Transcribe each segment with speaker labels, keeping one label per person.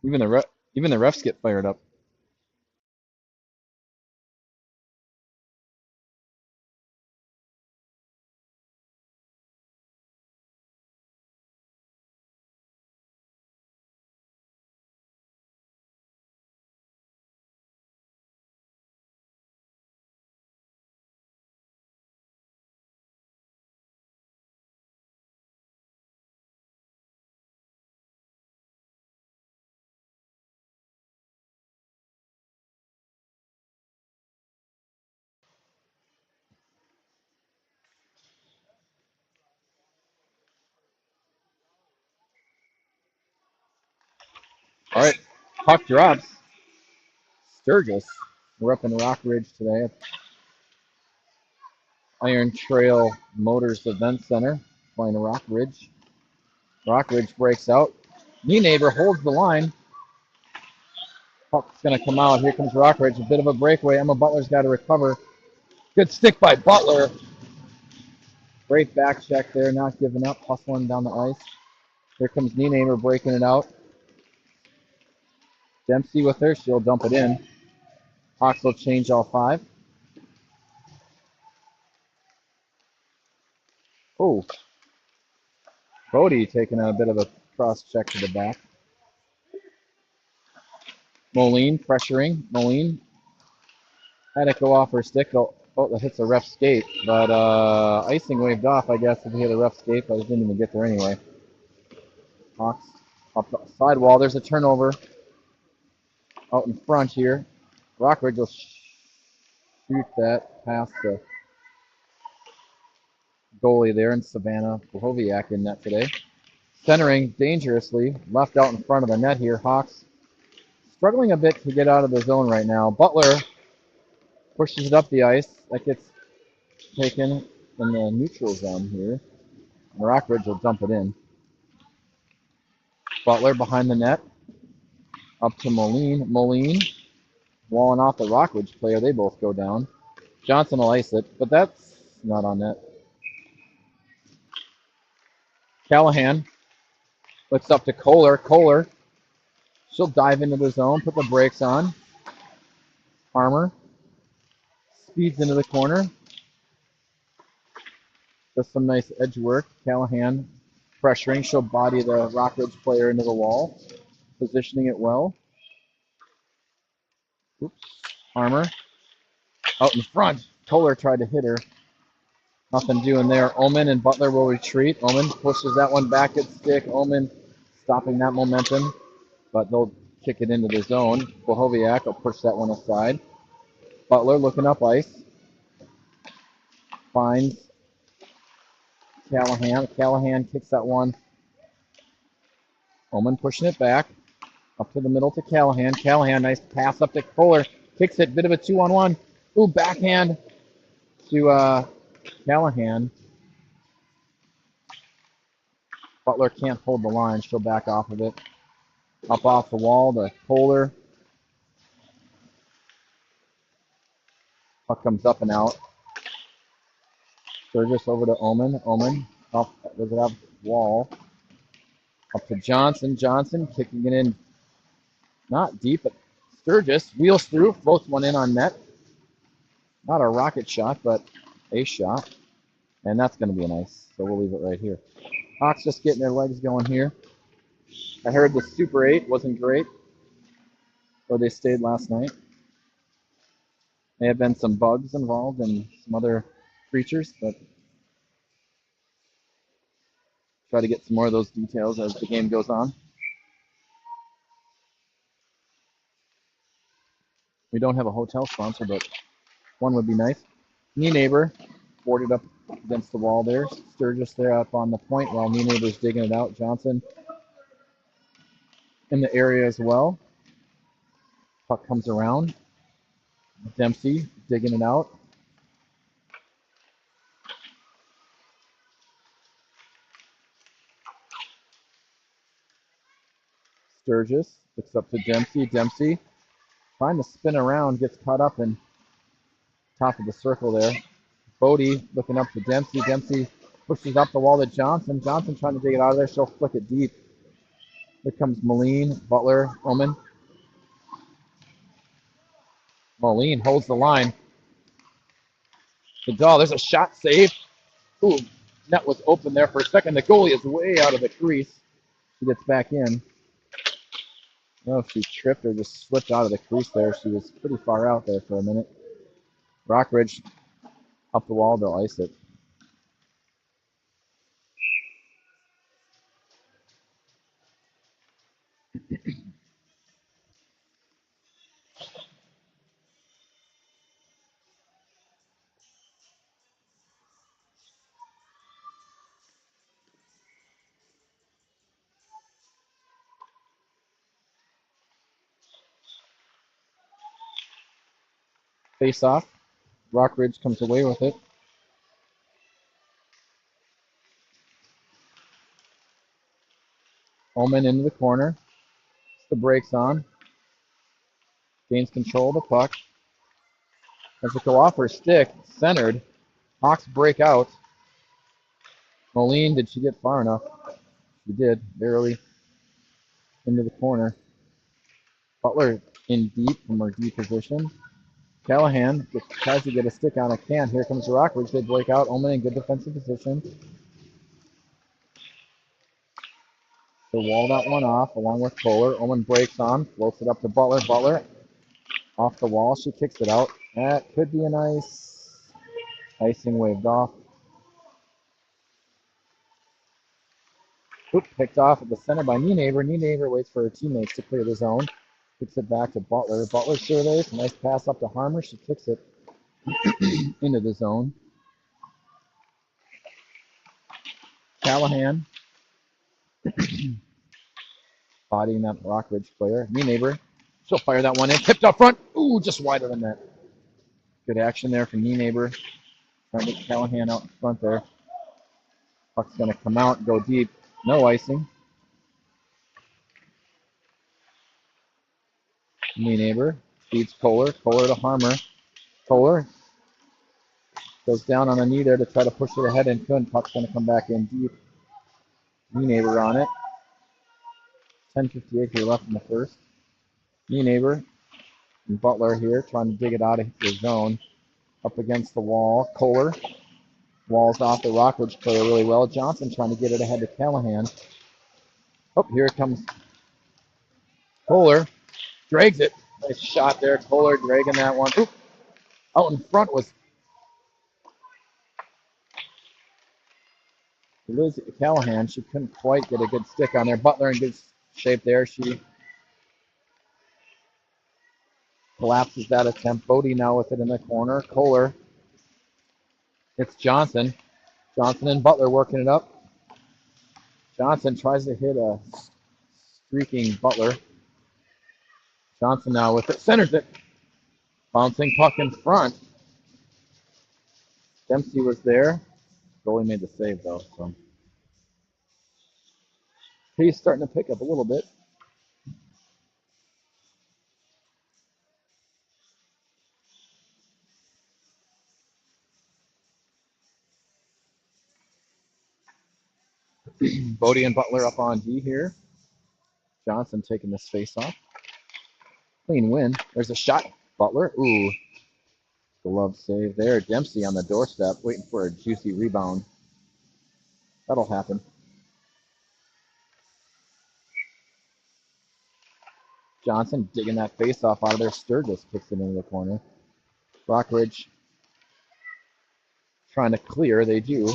Speaker 1: Even the refs get fired up. All right, puck drops. Sturgis. We're up in Rock Ridge today at Iron Trail Motors Event Center, playing Rock Ridge. Rock Ridge breaks out. Knee neighbor holds the line. Puck's going to come out. Here comes Rock Ridge. A bit of a breakaway. Emma Butler's got to recover. Good stick by Butler. Great back check there, not giving up, hustling down the ice. Here comes knee neighbor breaking it out. Dempsey with her. She'll dump it in. Hawks will change all five. Oh, Bodie taking a bit of a cross check to the back. Moline pressuring. Moline had it go off her stick. Oh, that hits a ref skate. But icing waved off, I guess, if he hit a ref skate, but it didn't even get there anyway. Hawks up the sidewall. There's a turnover out in front here. Rockridge will shoot that past the goalie there, and Savannah Bohoviak in net today. Centering dangerously, left out in front of the net here. Hawks struggling a bit to get out of the zone right now. Butler pushes it up the ice. That gets taken in the neutral zone here. Rockridge will dump it in. Butler behind the net. Up to Moline. Moline walling off the Rockridge player. They both go down. Johnson will ice it, but that's not on net. Callahan looks up to Kohler. Kohler, she'll dive into the zone, put the brakes on. Harmer speeds into the corner. Does some nice edge work. Callahan pressuring. She'll body the Rockridge player into the wall. Positioning it well. Oops. Harmer out in front. Kohler tried to hit her. Nothing doing there. Omen and Butler will retreat. Omen pushes that one back at stick. Omen stopping that momentum, but they'll kick it into the zone. Bohoviak will push that one aside. Butler looking up ice. Finds Callahan. Callahan kicks that one. Omen pushing it back. Up to the middle to Callahan. Callahan, nice pass up to Kohler. Kicks it. Bit of a 2-on-1. Ooh, backhand to Callahan. Butler can't hold the line. She'll back off of it. Up off the wall to Kohler. Puck comes up and out. Sturgis over to Omen. Omen up, does it have wall? Up to Johnson. Johnson kicking it in. Not deep, but Sturgis wheels through, floats one in on net. Not a rocket shot, but a shot. And that's going to be nice, so we'll leave it right here. Hawks just getting their legs going here. I heard the Super 8 wasn't great, where they stayed last night. May have been some bugs involved and some other creatures, but try to get some more of those details as the game goes on. We don't have a hotel sponsor, but one would be nice. Knee neighbor boarded up against the wall there. Sturgis there up on the point while knee neighbor's digging it out. Johnson in the area as well. Puck comes around. Dempsey digging it out. Sturgis looks up to Dempsey. Dempsey trying to spin around, gets caught up in top of the circle there. Bodie looking up to Dempsey. Dempsey pushes up the wall to Johnson. Johnson trying to dig it out of there. She'll flick it deep. Here comes Moline, Butler, Omen. Moline holds the line. Vidal, there's a shot save. Ooh, net was open there for a second. The goalie is way out of the crease. She gets back in. I don't know if she tripped or just slipped out of the crease there. She was pretty far out there for a minute. Rockridge up the wall, they'll ice it. Face off. Rockridge comes away with it. Omen into the corner. The brakes on. Gains control of the puck. As it go off her stick, centered. Hawks break out. Moline, did she get far enough? She did, barely into the corner. Butler in deep from her deep position. Callahan tries to get a stick on a can. Here comes the Rockridge. They break out. Omen in good defensive position. They wall that one off along with Kohler. Omen breaks on, floats it up to Butler. Butler off the wall. She kicks it out. That could be a nice icing waved off. Oop, picked off at the center by Nienaber. Nienaber waits for her teammates to clear the zone. Kicks it back to Butler. Butler surveys. Nice pass up to Harmer. She kicks it into the zone. Callahan bodying that Rockridge player. Nienaber. She'll fire that one in. Tipped up front. Ooh, just wider than that. Good action there from Nienaber. Trying to get Callahan out in front there. Puck's going to come out and go deep. No icing. Nienaber feeds Kohler. Kohler to Harmer. Kohler goes down on a knee there to try to push it ahead and couldn't. Puck's going to come back in deep. Nienaber on it. 10:58 here left in the first. Nienaber and Butler here trying to dig it out of the zone. Up against the wall. Kohler walls off the Rockridge player really well. Johnson trying to get it ahead to Callahan. Oh, here it comes. Kohler drags it. Nice shot there. Kohler dragging that one. Oop. Out in front was Liz Callahan. She couldn't quite get a good stick on there. Butler in good shape there. She collapses that attempt. Bodie now with it in the corner. Kohler. It's Johnson. Johnson and Butler working it up. Johnson tries to hit a streaking Butler. Johnson now with it. Centers it. Bouncing puck in front. Dempsey was there. Goalie made the save though. So he's starting to pick up a little bit. Bodie and Butler up on D here. Johnson taking this face off. Clean win. There's a shot. Butler. Ooh. Glove save there. Dempsey on the doorstep waiting for a juicy rebound. That'll happen. Johnson digging that face off out of there. Sturgis kicks it into the corner. Rockridge trying to clear. They do.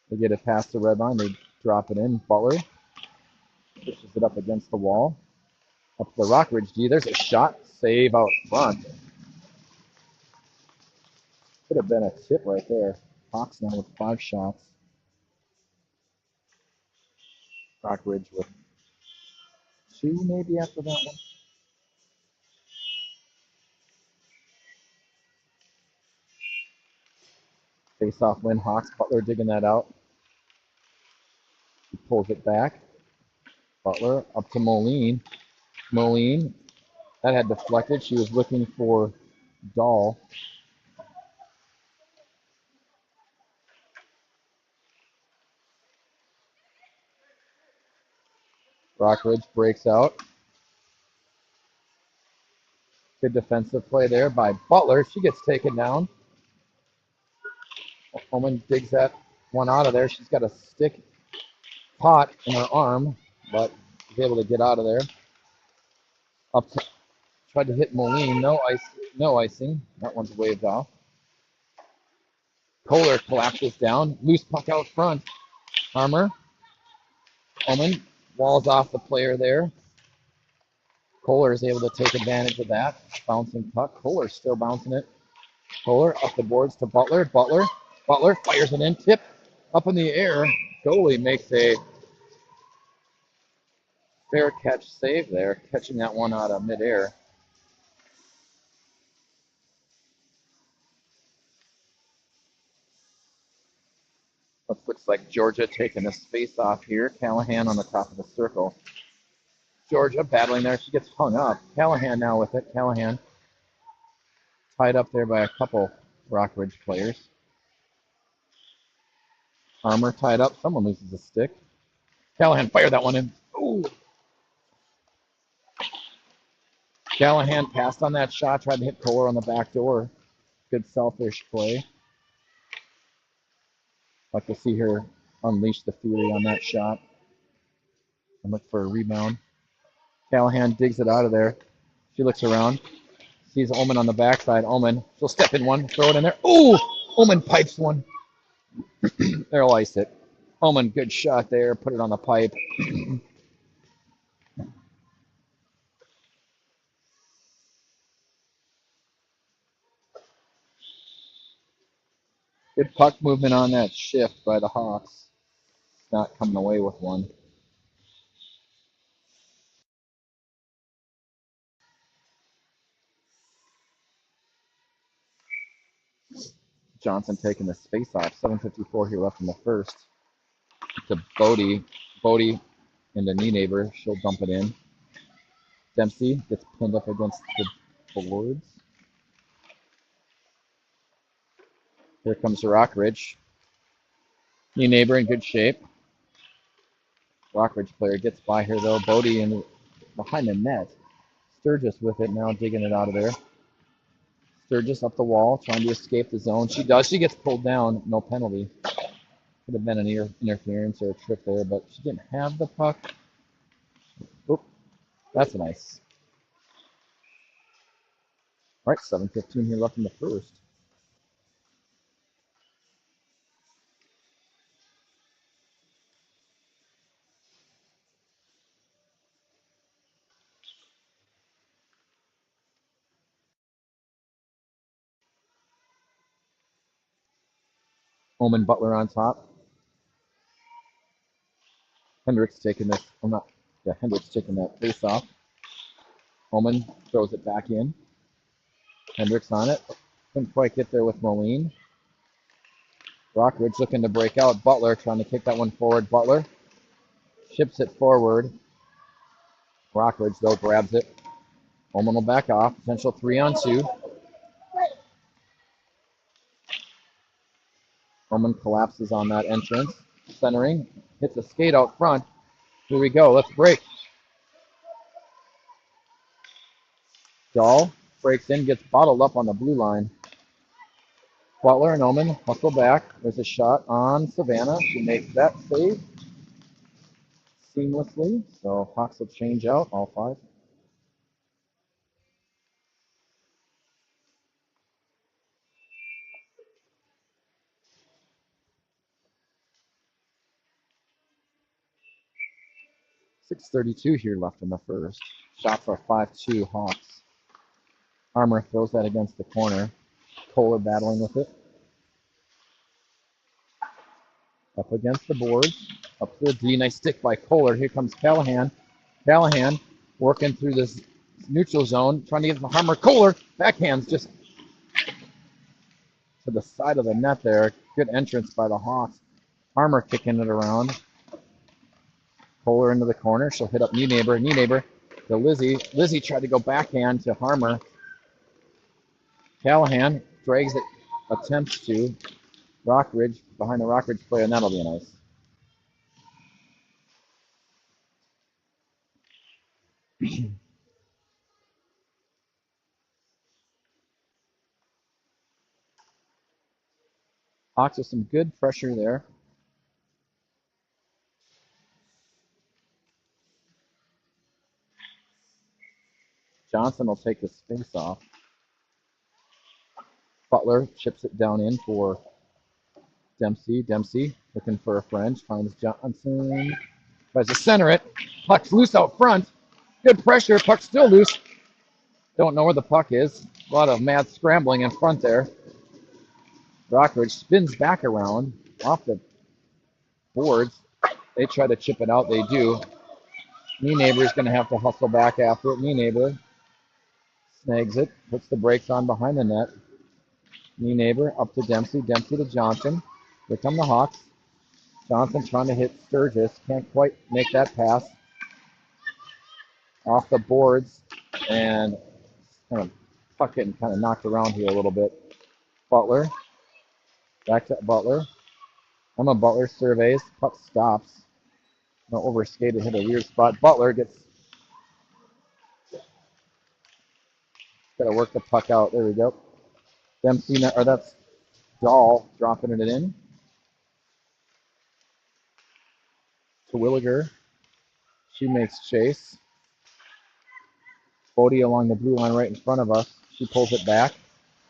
Speaker 1: They get it past the red line. They drop it in. Butler pushes it up against the wall. Up to the Rockridge D. There's a shot. Save out front. Could have been a tip right there. Hawks now with 5 shots. Rockridge with 2 maybe after that one. Face-off win. Hawks. Butler digging that out. He pulls it back. Butler up to Moline. Moline. That had deflected. She was looking for Dahl. Rockridge breaks out. Good defensive play there by Butler. She gets taken down. Oman digs that one out of there. She's got a stick pot in her arm, but is able to get out of there. Up to, tried to hit Moline. No icing. That one's waved off. Kohler collapses down. Loose puck out front. Harmer. Oman walls off the player there. Kohler is able to take advantage of that. Bouncing puck. Kohler still bouncing it. Kohler up the boards to Butler. Butler fires it in. Tip up in the air. Goalie makes a fair catch save there, catching that one out of midair. Looks like Georgia taking a space off here. Callahan on the top of the circle. Georgia battling there. She gets hung up. Callahan now with it. Callahan tied up there by a couple Rockridge players. Armor tied up. Someone loses a stick. Callahan fired that one in. Ooh. Callahan passed on that shot. Tried to hit Kohler on the back door. Good selfish play. Like to see her unleash the fury on that shot and look for a rebound. Callahan digs it out of there. She looks around. Sees Oman on the backside. Oman, she'll step in one, throw it in there. Ooh! Oman pipes one. They'll ice it. Oman, good shot there. Put it on the pipe. Good puck movement on that shift by the Hawks. Not coming away with one. Johnson taking the space off. 7:54 here left in the first. To Bodie. Bodie into Neighbor. She'll dump it in. Dempsey gets pinned up against the boards. Here comes Rockridge. Neighbor in good shape. Rockridge player gets by her though. Bodie in behind the net. Sturgis with it now, digging it out of there. Sturgis up the wall, trying to escape the zone. She does. She gets pulled down. No penalty. Could have been an interference or a trip there, but she didn't have the puck. Oop, that's nice. All right, 7:15 here left in the first. Oman Butler on top. Hendricks taking this. Hendricks taking that face off. Oman throws it back in. Hendricks on it. Couldn't quite get there with Moline. Rockridge looking to break out. Butler trying to kick that one forward. Butler ships it forward. Rockridge, though, grabs it. Oman will back off. Potential 3-on-2. Oman collapses on that entrance. Centering. Hits a skate out front. Here we go. Let's break. Dahl breaks in, gets bottled up on the blue line. Butler and Oman hustle back. There's a shot on Savannah. She makes that save seamlessly. So Hawks will change out all five. .632 here left in the first. Shots are 5-2 Hawks. Armour throws that against the corner. Kohler battling with it. Up against the boards. Up to the D. Nice stick by Kohler. Here comes Callahan. Callahan working through this neutral zone. Trying to get the Harmer. Kohler backhands just to the side of the net there. Good entrance by the Hawks. Harmer kicking it around. Kohler into the corner. She'll hit up Neighbor to Lizzie. Lizzie tried to go backhand to Harmer. Callahan drags it, attempts to. Rockridge behind the Rockridge player, and that'll be nice. Hawks with some good pressure there. Johnson will take the space off. Butler chips it down in for Dempsey. Dempsey looking for a French. Finds Johnson. Tries to center it. Puck's loose out front. Good pressure. Puck's still loose. Don't know where the puck is. A lot of mad scrambling in front there. Rockridge spins back around off the boards. They try to chip it out. They do. Neighbor's going to have to hustle back after it. Neighbor snags it. Puts the brakes on behind the net. Neighbor up to Dempsey. Dempsey to Johnson. Here come the Hawks. Johnson trying to hit Sturgis. Can't quite make that pass. Off the boards. And kind of puck getting kind of knocked around here a little bit. Butler. Back to Butler. Emma Butler surveys. Puck stops. No overskated, hit a weird spot. Butler gets. Got to work the puck out. There we go. Dempsey, or that's Dahl dropping it in. To Williger. She makes chase. Bodie along the blue line right in front of us. She pulls it back.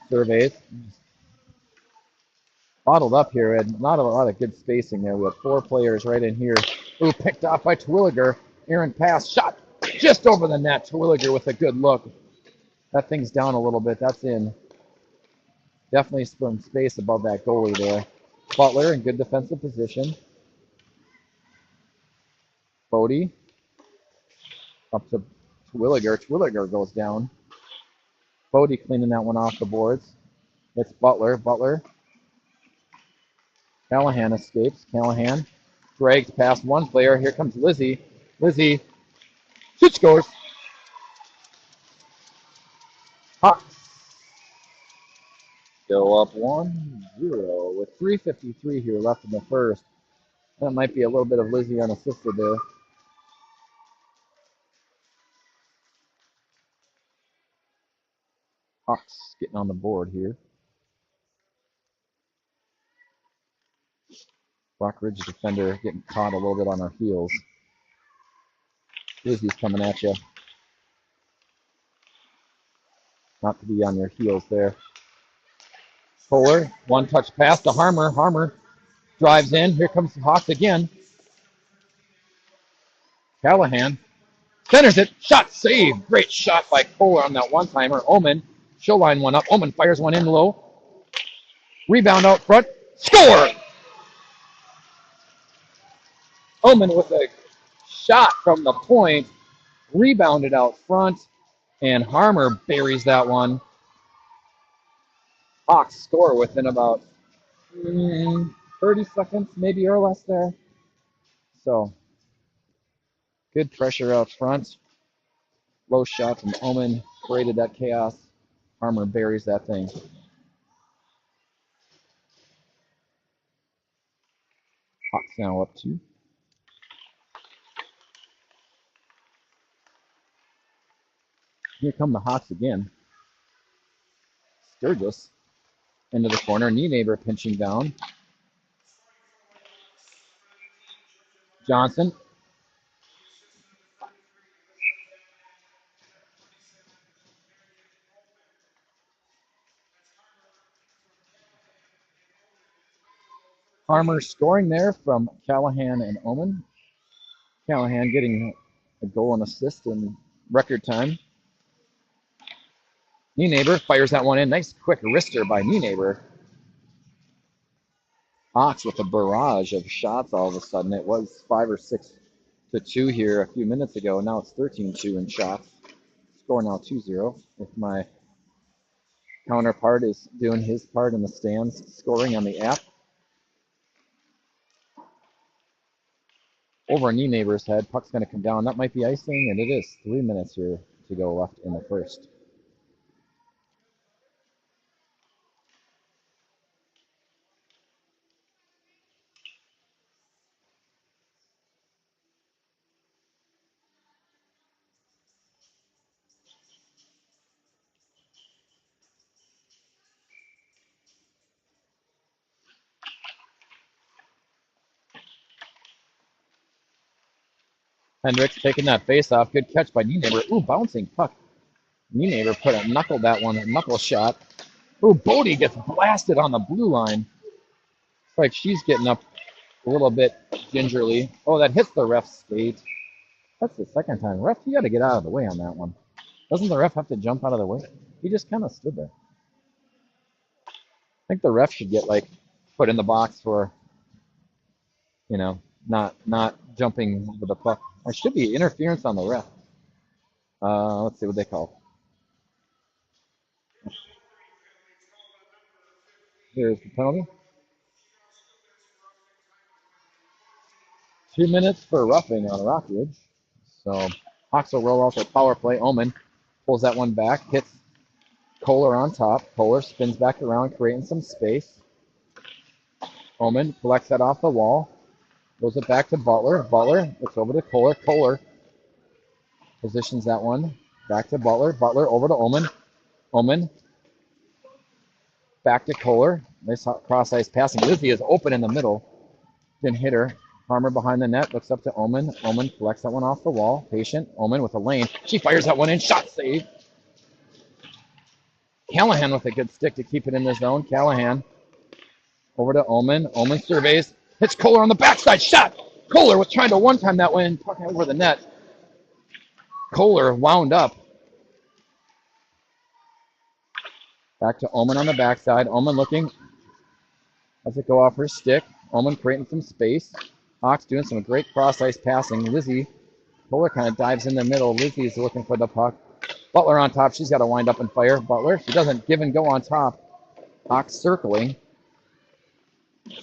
Speaker 1: Surveys. Bottled up here, and not a lot of good spacing there. We have 4 players right in here. Ooh, picked off by Terwilliger. Aaron pass, shot just over the net. Terwilliger with a good look. That thing's down a little bit. That's in. Definitely some space above that goalie there. Butler in good defensive position. Bodie up to Terwilliger. Terwilliger goes down. Bodie cleaning that one off the boards. It's Butler. Butler. Callahan escapes. Callahan drags past one player. Here comes Lizzie. Lizzie. She scores. Hawks go up 1-0 with 3:53 here left in the first. That might be a little bit of Lizzie unassisted there. Hawks getting on the board here. Rockridge defender getting caught a little bit on our heels. Lizzie's coming at you. Not to be on your heels there. Fuller, one touch pass to Harmer. Harmer drives in. Here comes the Hawks again. Callahan centers it. Shot save. Great shot by Kohler on that one-timer. Omen. She'll line one up. Omen fires one in low. Rebound out front. Score! Omen with a shot from the point. Rebounded out front. And Harmer buries that one. Hawks score within about 30 seconds, maybe or less there. So, good pressure out front. Low shot from Omen. Created that chaos. Harmer buries that thing. Hawks now up 2. Here come the Hawks again. Sturgis into the corner. Neighbor pinching down. Johnson. Harmer scoring there from Callahan and Omen. Callahan getting a goal and assist in record time. Neighbor fires that one in. Nice quick wrister by Neighbor. Hawks with a barrage of shots all of a sudden. It was 5 or 6 to 2 here a few minutes ago. Now it's 13-2 in shots. Score now 2-0. If my counterpart is doing his part in the stands, scoring on the app. Over Neighbor's head. Puck's going to come down. That might be icing, and it is. 3 minutes here to go left in the first. Hendricks taking that face off. Good catch by Neighbor. Ooh, bouncing puck. Neighbor put a knuckle shot. Ooh, Bodie gets blasted on the blue line. It's like she's getting up a little bit gingerly. Oh, that hits the ref's skate. That's the second time. Ref, you got to get out of the way on that one. Doesn't the ref have to jump out of the way? He just kind of stood there. I think the ref should get like put in the box for, not jumping over the puck. There should be interference on the ref. Let's see what they call. Here's the penalty. 2 minutes for roughing on Rockridge. So Hawks will roll off their power play. Omen pulls that one back, hits Kohler on top. Kohler spins back around, creating some space. Omen collects that off the wall. Goes it back to Butler. Butler, it's over to Kohler. Kohler positions that one. Back to Butler. Butler over to Omen. Omen back to Kohler. Nice cross-ice passing. Lizzie is open in the middle. Didn't hit her. Harmer behind the net. Looks up to Omen. Omen collects that one off the wall. Patient. Omen with a lane. She fires that one in. Shot save. Callahan with a good stick to keep it in the zone. Callahan over to Omen. Omen surveys. Hits Kohler on the backside. Shot. Kohler was trying to one-time that one. Pucking over the net. Kohler wound up. Back to Omen on the backside. Omen looking. Has it go off her stick. Omen creating some space. Hawks doing some great cross-ice passing. Lizzie. Kohler kind of dives in the middle. Lizzie's looking for the puck. Butler on top. She's got to wind up and fire. Butler. She doesn't give and go on top. Hawks circling.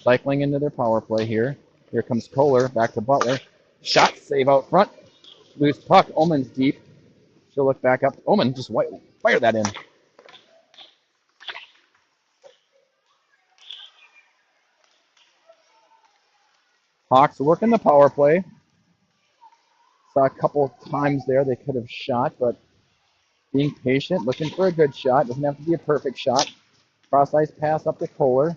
Speaker 1: Cycling into their power play here. Here comes Kohler. Back to Butler. Shot save out front. Loose puck. Omen's deep. She'll look back up. Omen just fire that in. Hawks working the power play. Saw a couple times there they could have shot, but being patient, looking for a good shot. Doesn't have to be a perfect shot. Cross-ice pass up to Kohler.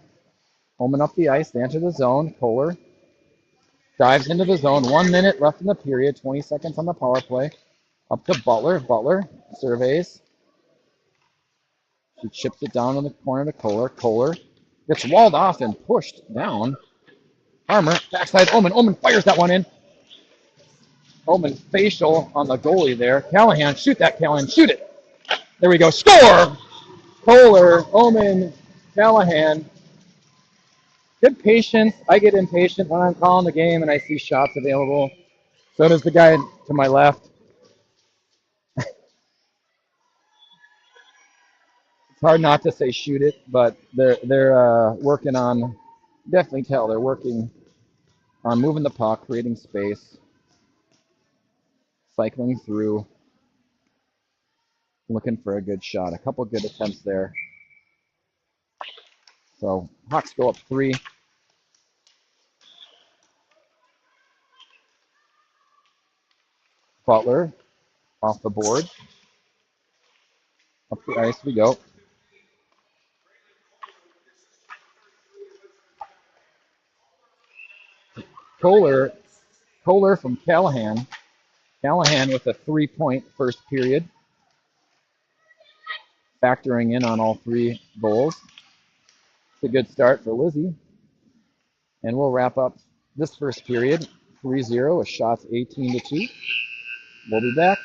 Speaker 1: Omen up the ice. They enter the zone. Kohler dives into the zone. 1 minute left in the period. 20 seconds on the power play. Up to Butler. Butler surveys. She chips it down in the corner to Kohler. Kohler gets walled off and pushed down. Harmer, backside Omen. Omen fires that one in. Omen facial on the goalie there. Callahan, shoot that, Callahan. Shoot it. There we go. Score! Kohler, Omen, Callahan. Good patience. I get impatient when I'm calling the game and I see shots available. So does the guy to my left. It's hard not to say shoot it, but they're working on, definitely tell they're working on moving the puck, creating space, cycling through, looking for a good shot. A couple good attempts there. So Hawks go up 3. Butler off the board. Up the ice we go. Kohler from Callahan. Callahan with a 3-point first period. Factoring in on all 3 goals. It's a good start for Lizzie. And we'll wrap up this first period 3-0 with shots 18-2. We'll be back.